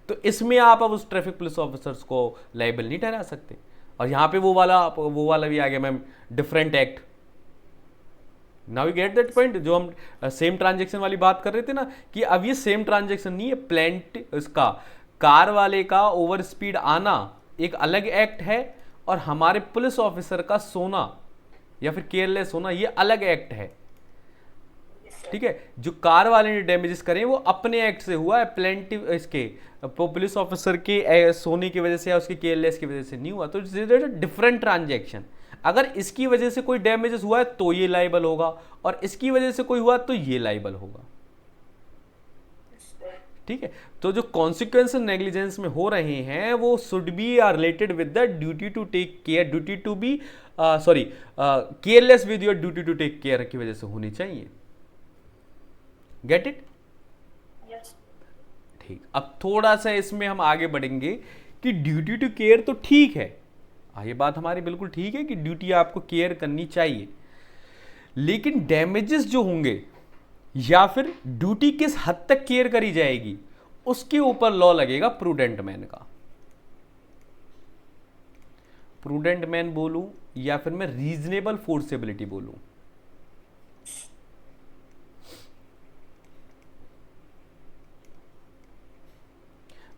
तो इसमें आप अब उस ट्रैफिक पुलिस ऑफिसर्स को लाइबल नहीं ठहरा सकते। और यहां पे वो वाला भी आ गया ma'am, different act. Now you get that point, जो हम सेम ट्रांजेक्शन वाली बात कर रहे थे ना, कि अब ये सेम ट्रांजेक्शन नहीं है। प्लेंट इसका कार वाले का ओवर स्पीड आना एक अलग एक्ट है और हमारे पुलिस ऑफिसर का सोना या फिर केयरलेस होना ये अलग एक्ट है। ठीक है, जो कार वाले ने डैमेजेस करे वो अपने एक्ट से हुआ है, प्लेंटिव इसके पुलिस ऑफिसर के सोने की वजह से या उसके केयरलेस की वजह से नहीं हुआ। तो डिफरेंट ट्रांजेक्शन। अगर इसकी वजह से कोई डैमेजेस हुआ है तो ये लाइबल होगा, और इसकी वजह से कोई हुआ तो ये लाइबल होगा। ठीक है, तो जो कॉन्सिक्वेंसेस नेग्लिजेंस में हो रहे हैं वो should be are related with the duty to take care, duty to be careless with your duty to take care की वजह से होनी चाहिए। Get it? ठीक, अब थोड़ा सा इसमें हम आगे बढ़ेंगे कि ड्यूटी टू केयर तो ठीक है, ये बात हमारी बिल्कुल ठीक है कि ड्यूटी आपको केयर करनी चाहिए, लेकिन डैमेजेस जो होंगे या फिर ड्यूटी किस हद तक केयर करी जाएगी उसके ऊपर लॉ लगेगा प्रूडेंट मैन का। प्रूडेंट मैन बोलूं या फिर मैं रीजनेबल फोर्सेबिलिटी बोलूं?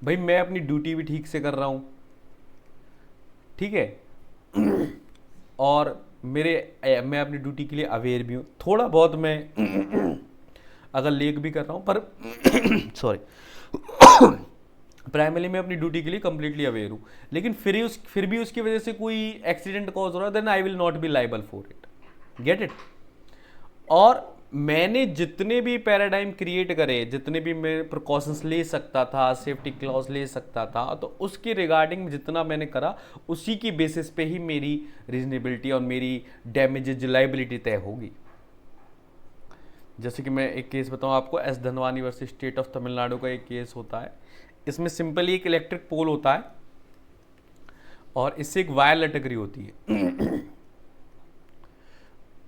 भाई मैं अपनी ड्यूटी भी ठीक से कर रहा हूं, ठीक है, और मैं अपनी ड्यूटी के लिए अवेयर भी हूँ, थोड़ा बहुत मैं अगर लेग भी कर रहा हूँ, पर सॉरी प्राइमरी मैं अपनी ड्यूटी के लिए कंप्लीटली अवेयर हूँ, लेकिन फिर भी उसकी वजह से कोई एक्सीडेंट कॉज हो रहा है, then I will not be liable for it. Get it? और मैंने जितने भी पैराडाइम क्रिएट करे, जितने भी मैं प्रिकॉशंस ले सकता था, सेफ्टी क्लॉज ले सकता था, तो उसके रिगार्डिंग जितना मैंने करा उसी की बेसिस पे ही मेरी रीजनेबिलिटी और मेरी डैमेजेज लाइबिलिटी तय होगी। जैसे कि मैं एक केस बताऊं आपको, S Dhanwani versus state of Tamil Nadu का एक केस होता है। इसमें सिंपली एक इलेक्ट्रिक पोल होता है और इससे एक वायर लटक रही होती है,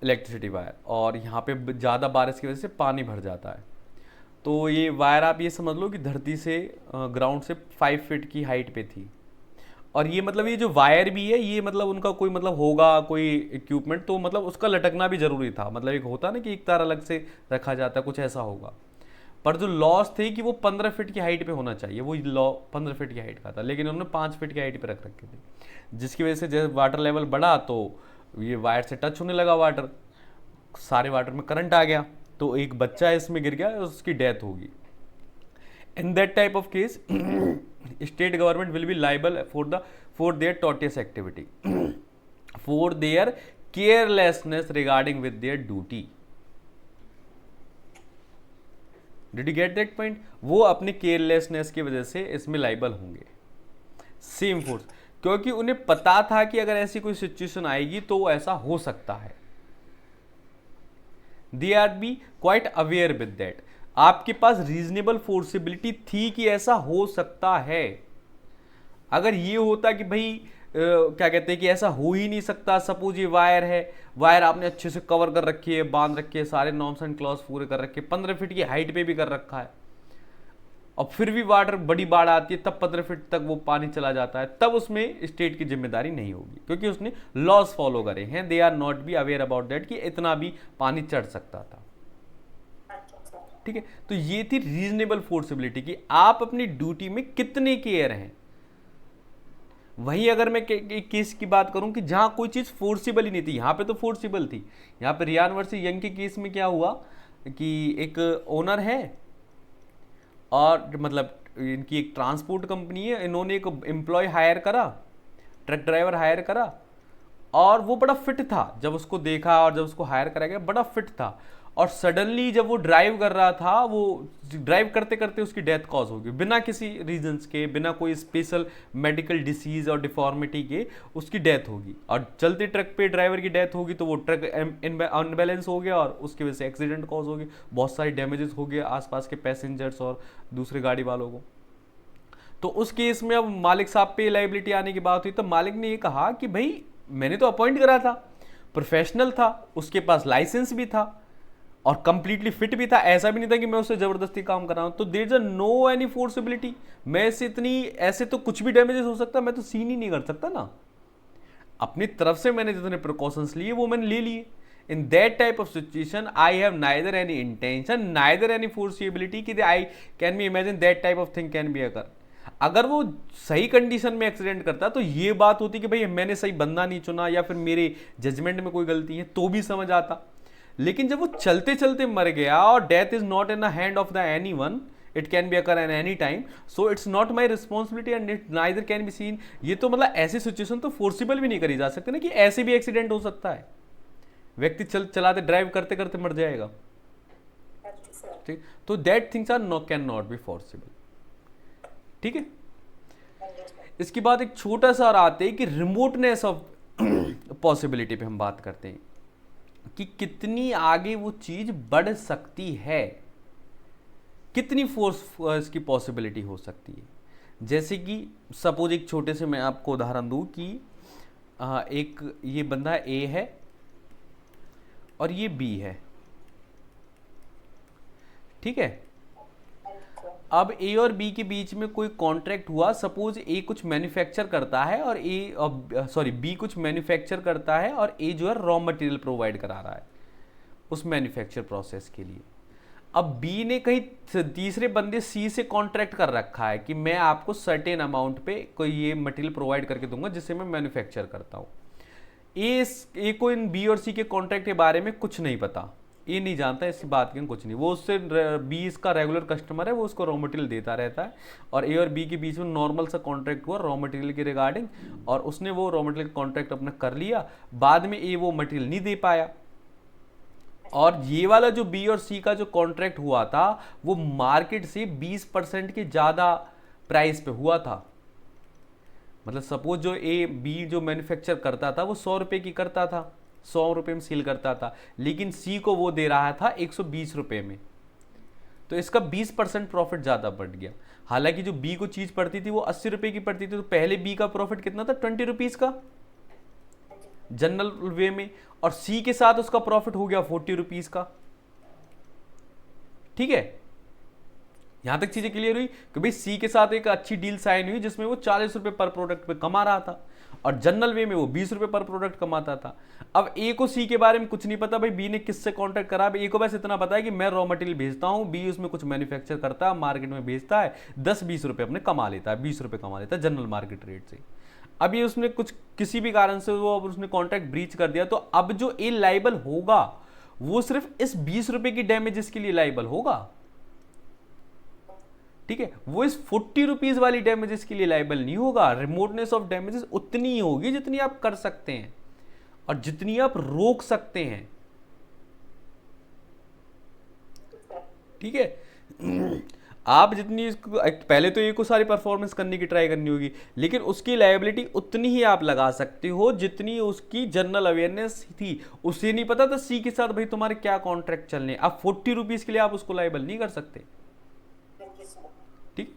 इलेक्ट्रिसिटी वायर, और यहाँ पे ज़्यादा बारिश की वजह से पानी भर जाता है। तो ये वायर आप ये समझ लो कि धरती से ग्राउंड से 5 फीट की हाइट पे थी, और ये मतलब ये जो वायर भी है ये मतलब उनका कोई मतलब होगा कोई इक्विपमेंट, तो मतलब उसका लटकना भी जरूरी था, मतलब एक होता ना कि एक तार अलग से रखा जाता है, कुछ ऐसा होगा। पर जो लॉस थे कि वो 15 फीट की हाइट पे होना चाहिए, वो लॉ 15 फीट की हाइट का था, लेकिन उन्होंने 5 फीट की हाइट पे रख रखे थे, जिसकी वजह से जब वाटर लेवल बढ़ा तो ये वायर से टच होने लगा वाटर, सारे वाटर में करंट आ गया, तो एक बच्चा इसमें गिर गया, उसकी डेथ होगी। In that type of case, state government will be liable for their tortious activity, for their carelessness regarding with their duty. Did you get that point? वो अपने केयरलेसनेस की वजह से इसमें लाइबल होंगे। सेम फोर्स, क्योंकि उन्हें पता था कि अगर ऐसी कोई सिचुएशन आएगी तो ऐसा हो सकता है। They are be quite aware with that, आपके पास रीजनेबल फोर्सिबिलिटी थी कि ऐसा हो सकता है। अगर ये होता कि भाई क्या कहते हैं कि ऐसा हो ही नहीं सकता, सपोज ये वायर है, वायर आपने अच्छे से कवर कर रखी है, बांध रखी है, सारे नॉर्म्स एंड क्लॉज पूरे कर रखे, 15 फीट की हाइट पे भी कर रखा है, और फिर भी वाटर बड़ी बाढ़ आती है तब 15 फीट तक वो पानी चला जाता है, तब उसमें स्टेट की जिम्मेदारी नहीं होगी, क्योंकि उसने लॉस फॉलो करे हैं। They are not be aware about that कि इतना भी पानी चढ़ सकता था। ठीक है, तो ये थी रीजनेबल फोर्सिबिलिटी कि आप अपनी ड्यूटी में कितने केयर हैं। वहीं अगर मैं एक केस की बात करूं कि जहां कोई चीज फोर्सिबल ही नहीं थी, यहां पे तो फोर्सिबल थी। यहां पे रियान वर्सेस यंग के केस में क्या हुआ कि एक ओनर है और मतलब इनकी एक ट्रांसपोर्ट कंपनी है, इन्होंने एक एम्प्लॉय हायर करा, ट्रक ड्राइवर हायर करा, और वो बड़ा फिट था, जब उसको देखा और जब उसको हायर करा गया बड़ा फिट था, और सडनली जब वो ड्राइव कर रहा था, वो ड्राइव करते करते उसकी डेथ कॉज हो गई, बिना किसी रीजंस के, बिना कोई स्पेशल मेडिकल डिसीज और डिफॉर्मिटी के उसकी डेथ होगी, और चलते ट्रक पे ड्राइवर की डेथ होगी तो वो ट्रक अनबैलेंस हो गया और उसकी वजह से एक्सीडेंट कॉज हो गई, बहुत सारी डैमेजेस हो गए आसपास के पैसेंजर्स और दूसरे गाड़ी वालों को। तो उस केस में अब मालिक साहब पे लाइबिलिटी आने की बात हुई, तो मालिक ने ये कहा कि भाई मैंने तो अपॉइंट करा था, प्रोफेशनल था, उसके पास लाइसेंस भी था और कंप्लीटली फिट भी था, ऐसा भी नहीं था कि मैं उससे जबरदस्ती काम कर रहा हूं, तो देयर इज नो एनी फोर्सिबिलिटी, मैं से इतनी ऐसे तो कुछ भी डैमेजेस हो सकता, मैं तो सीन ही नहीं कर सकता ना। अपनी तरफ से मैंने जितने प्रिकॉशंस लिए वो मैंने ले लिए। In that type of situation I have neither any intention neither any foreseeability कि I can be imagine that type of thing can be occur. अगर वो सही कंडीशन में एक्सीडेंट करता तो ये बात होती कि भाई मैंने सही बंदा नहीं चुना या फिर मेरे जजमेंट में कोई गलती है, तो भी समझ आता। लेकिन जब वो चलते चलते मर गया और death is not in the hand of the any one, it can be occur an any time, so it's not my responsibility and it neither can be seen. ये तो मतलब ऐसी सिचुएशन तो फोर्सिबल भी नहीं करी जा सकती ना कि ऐसे भी एक्सीडेंट हो सकता है, व्यक्ति चलाते ड्राइव करते करते मर जाएगा। ठीक, तो that things are no can not be foreseeable. ठीक है, इसके बाद एक छोटा सा और आते हैं कि रिमोटनेस ऑफ पॉसिबिलिटी पे हम बात करते हैं कि कितनी आगे वो चीज बढ़ सकती है, कितनी फोर्स इसकी पॉसिबिलिटी हो सकती है। जैसे कि सपोज एक छोटे से मैं आपको उदाहरण दूं कि एक ये बंदा ए है और ये बी है, ठीक है। अब ए और बी के बीच में कोई कॉन्ट्रैक्ट हुआ, सपोज ए कुछ मैन्युफैक्चर करता है और बी कुछ मैन्युफैक्चर करता है और ए जो है रॉ मटेरियल प्रोवाइड करा रहा है उस मैन्युफैक्चर प्रोसेस के लिए। अब बी ने कहीं तीसरे बंदे सी से कॉन्ट्रैक्ट कर रखा है कि मैं आपको सर्टेन अमाउंट पे कोई ये मटेरियल प्रोवाइड करके दूंगा जिससे मैं मैन्युफैक्चर करता हूँ। ए को इन बी और सी के कॉन्ट्रैक्ट के बारे में कुछ नहीं पता, ये नहीं जानता इस बात के कुछ नहीं, वो उससे बी इसका रेगुलर कस्टमर है, वो उसको रॉ मटेरियल देता रहता है, और ए और बी के बीच में नॉर्मल सा कॉन्ट्रैक्ट हुआ रॉ मटेरियल के रिगार्डिंग, और उसने वो रॉ मटेरियल कॉन्ट्रैक्ट अपना कर लिया। बाद में ए वो मटेरियल नहीं दे पाया, और ये वाला जो बी और सी का जो कॉन्ट्रैक्ट हुआ था वो मार्केट से 20% के ज़्यादा प्राइस पे हुआ था। मतलब सपोज जो ए बी जो मैन्युफैक्चर करता था वो 100 रुपये की करता था, 100 रुपये में सेल करता था, लेकिन सी को वो दे रहा था 120 रुपये में, तो इसका 20% प्रॉफिट ज़्यादा बढ़ गया। हालांकि जो बी को चीज़ पड़ती थी वो 80 रुपये की पड़ती थी, तो पहले बी का प्रॉफिट कितना था 20 रुपीज़ का जनरल वे में, और सी के साथ उसका प्रॉफिट हो गया 40 रुपीज़ का। ठीक है, यहां तक चीजें क्लियर हुई कि भाई सी के साथ एक अच्छी डील साइन हुई जिसमें वो 40 रुपए पर प्रोडक्ट पे कमा रहा था और जनरल वे में वो 20 रुपए पर प्रोडक्ट कमाता था। अब ए को सी के बारे में कुछ नहीं पता, भाई बी ने किससे कॉन्टैक्ट करा, ए को बस इतना पता है कि मैं रॉ मटेरियल भेजता हूं, बी उसमें कुछ मैन्युफैक्चर करता है, मार्केट में बेचता है, 10-20 रुपए अपने कमा लेता है, 20 रुपए कमा लेता है जनरल मार्केट रेट से। अब ये उसने कुछ किसी भी कारण से वो अब उसने कॉन्ट्रैक्ट ब्रीच कर दिया, तो अब जो ए लाइबल होगा वो सिर्फ इस 20 रुपए की डैमेजेस के लिए लाइबल होगा, ठीक है, वो इस 40 रुपीज वाली डैमेजेस के लिए लाइबल नहीं होगा। रिमोटनेस ऑफ डैमेजेस उतनी ही होगी जितनी आप कर सकते हैं और जितनी आप रोक सकते हैं, ठीक है। आप जितनी पहले तो ये को सारी परफॉर्मेंस करने की ट्राई करनी होगी, लेकिन उसकी लायबिलिटी उतनी ही आप लगा सकते हो जितनी उसकी जनरल अवेयरनेस थी। उसे नहीं पता था सी के साथ भाई तुम्हारे क्या कॉन्ट्रैक्ट चलने, आप 40 रुपीज के लिए आप उसको लायबल नहीं कर सकते, ठीक।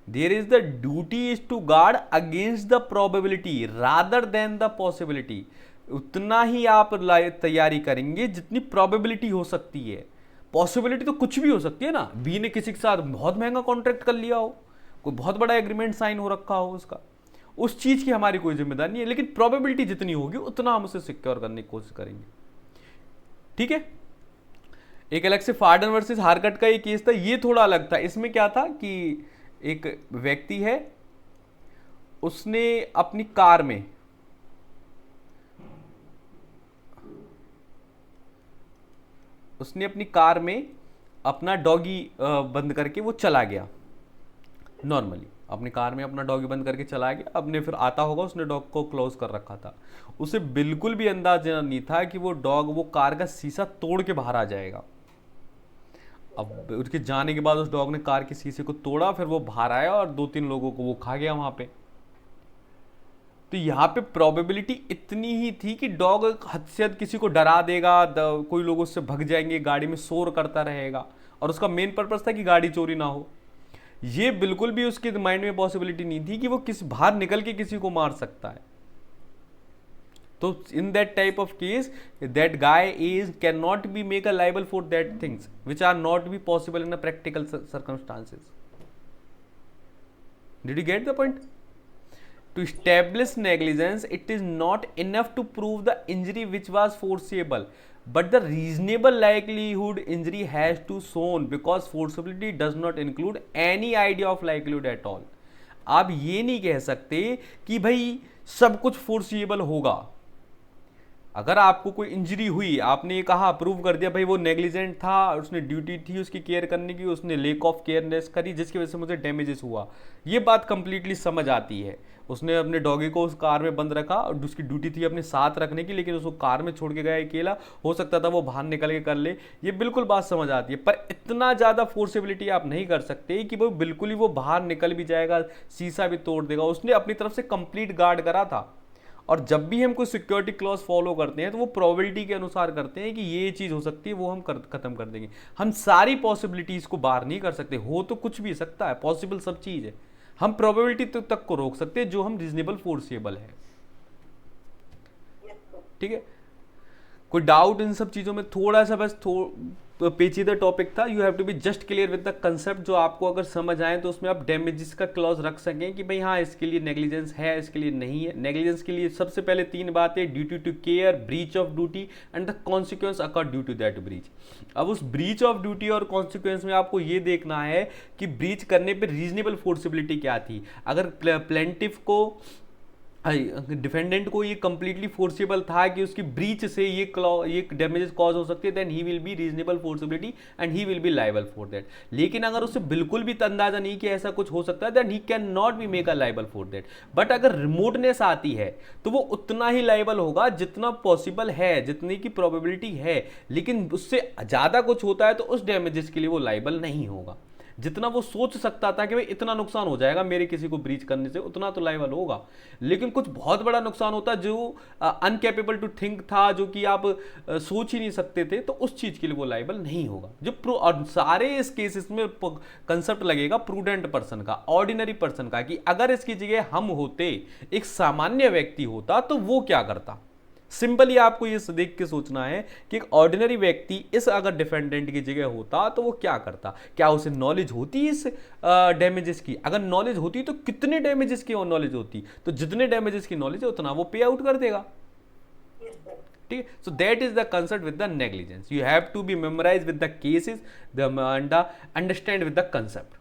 There is the duty is to guard against the probability rather than the possibility. उतना ही आप तैयारी करेंगे जितनी प्रोबेबिलिटी हो सकती है। पॉसिबिलिटी तो कुछ भी हो सकती है ना, बी ने किसी के साथ बहुत महंगा कॉन्ट्रैक्ट कर लिया हो, कोई बहुत बड़ा एग्रीमेंट साइन हो रखा हो उसका, उस चीज की हमारी कोई जिम्मेदारी नहीं है, लेकिन प्रोबेबिलिटी जितनी होगी उतना हम उसे सिक्योर करने की कोशिश करेंगे, ठीक है। एक अलग से फार्डन वर्सेस हारकट का एक केस था, ये थोड़ा अलग था। इसमें क्या था कि एक व्यक्ति है, उसने अपनी कार में अपना डॉगी बंद करके वो चला गया, नॉर्मली अपनी कार में अपना डॉगी बंद करके चला गया। अपने फिर आता होगा, उसने डॉग को क्लोज कर रखा था, उसे बिल्कुल भी अंदाजा नहीं था कि वो डॉग वो कार का शीशा तोड़ के बाहर आ जाएगा। अब उसके जाने के बाद उस डॉग ने कार के शीशे को तोड़ा, फिर वो बाहर आया और 2-3 लोगों को वो खा गया वहां पे। तो यहाँ पे प्रोबेबिलिटी इतनी ही थी कि डॉग हद से हद किसी को डरा देगा, कोई लोग उससे भग जाएंगे, गाड़ी में शोर करता रहेगा, और उसका मेन पर्पस था कि गाड़ी चोरी ना हो। ये बिल्कुल भी उसके माइंड में पॉसिबिलिटी नहीं थी कि वो किसी बाहर निकल के किसी को मार सकता है। तो in that type of case that guy is can not be make a liable for that things which are not be possible in a practical circumstances. Did you get the point? To establish negligence, it is not enough to prove the injury which was foreseeable, but the reasonable likelihood injury has to shown, because forcibility does not include any idea of likelihood at all. आप ये नहीं कह सकते कि भाई सब कुछ foreseeable होगा। अगर आपको कोई इंजरी हुई, आपने ये कहा, प्रूव कर दिया भाई वो नेग्लिजेंट था, उसने ड्यूटी थी उसकी केयर करने की, उसने लेक ऑफ केयरनेस करी जिसकी वजह से मुझे डैमेजेस हुआ, ये बात कंप्लीटली समझ आती है। उसने अपने डॉगी को उस कार में बंद रखा और उसकी ड्यूटी थी अपने साथ रखने की, लेकिन उसको कार में छोड़ के गया अकेला, हो सकता था वो बाहर निकल के कर ले, ये बिल्कुल बात समझ आती है। पर इतना ज़्यादा फोर्सेबिलिटी आप नहीं कर सकते कि वो बिल्कुल ही वो बाहर निकल भी जाएगा, शीशा भी तोड़ देगा। उसने अपनी तरफ से कंप्लीट गार्ड करा था। और जब भी हम कोई सिक्योरिटी क्लॉज फॉलो करते हैं तो वो प्रोबेबिलिटी के अनुसार करते हैं कि ये चीज़ हो सकती है, वो हम खत्म कर देंगे। हम सारी पॉसिबिलिटीज़ को बाहर नहीं कर सकते, हो तो कुछ भी सकता है, पॉसिबल सब चीज़ है। हम प्रोबेबिलिटी तक को रोक सकते हैं जो हम रीजनेबल फोर्सेबल है, ठीक है। कोई डाउट इन सब चीज़ों में? थोड़ा सा बस पेचीदा टॉपिक था। You have to be just clear with the concept, जो आपको अगर समझ आए तो उसमें आप डैमेजेस का क्लॉज रख सकें कि भाई हाँ इसके लिए नेग्लिजेंस है, इसके लिए नहीं है। नेग्लिजेंस के लिए सबसे पहले 3 बातें: duty to care, breach of duty and the consequence occur due to that breach. अब उस ब्रीच ऑफ ड्यूटी और कॉन्सिक्वेंस में आपको ये देखना है कि ब्रीच करने पर रीजनेबल फोर्सिबिलिटी क्या थी। अगर प्लेंटिफ को, डिफेंडेंट को ये कंप्लीटली फोर्सेबल था कि उसकी ब्रीच से ये डैमेजेस कॉज हो सकती है, then he will be reasonable foreseeability and he will be liable for that. लेकिन अगर उससे बिल्कुल भी अंदाजा नहीं कि ऐसा कुछ हो सकता है, then he can not be make a liable for that. But अगर रिमोटनेस आती है तो वो उतना ही लायबल होगा जितना पॉसिबल है, जितनी की प्रोबेबिलिटी है। लेकिन उससे ज़्यादा कुछ होता है तो उस डैमेजेस के लिए वो लायबल नहीं होगा। जितना वो सोच सकता था कि भाई इतना नुकसान हो जाएगा मेरे किसी को ब्रीच करने से, उतना तो लायबल होगा। लेकिन कुछ बहुत बड़ा नुकसान होता है जो अनकेपेबल टू थिंक था, जो कि आप सोच ही नहीं सकते थे, तो उस चीज के लिए वो लायबल नहीं होगा। जो और सारे इस केसेस में कंसेप्ट लगेगा प्रूडेंट पर्सन का, ऑर्डिनरी पर्सन का, कि अगर इसकी जगह हम होते, एक सामान्य व्यक्ति होता, तो वो क्या करता। सिंपली आपको ये देख के सोचना है कि एक ऑर्डिनरी व्यक्ति इस अगर डिफेंडेंट की जगह होता तो वो क्या करता, क्या उसे नॉलेज होती इस डैमेजेस की, अगर नॉलेज होती तो कितने डैमेजेस की नॉलेज होती, तो जितने डैमेजेस की नॉलेज है उतना वो पे आउट कर देगा। ठीक है, so that is the concept with the negligence, you have to be memorise with the cases the understand with the concept,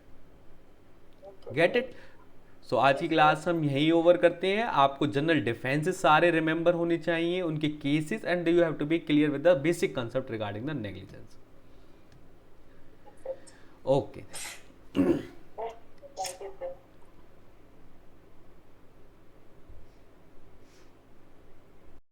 get it. So आज की क्लास हम यही ओवर करते हैं, आपको जनरल डिफेंसेस सारे रिमेंबर होने चाहिए, उनके cases, and you have to be clear with the basic concept regarding the negligence. Okay,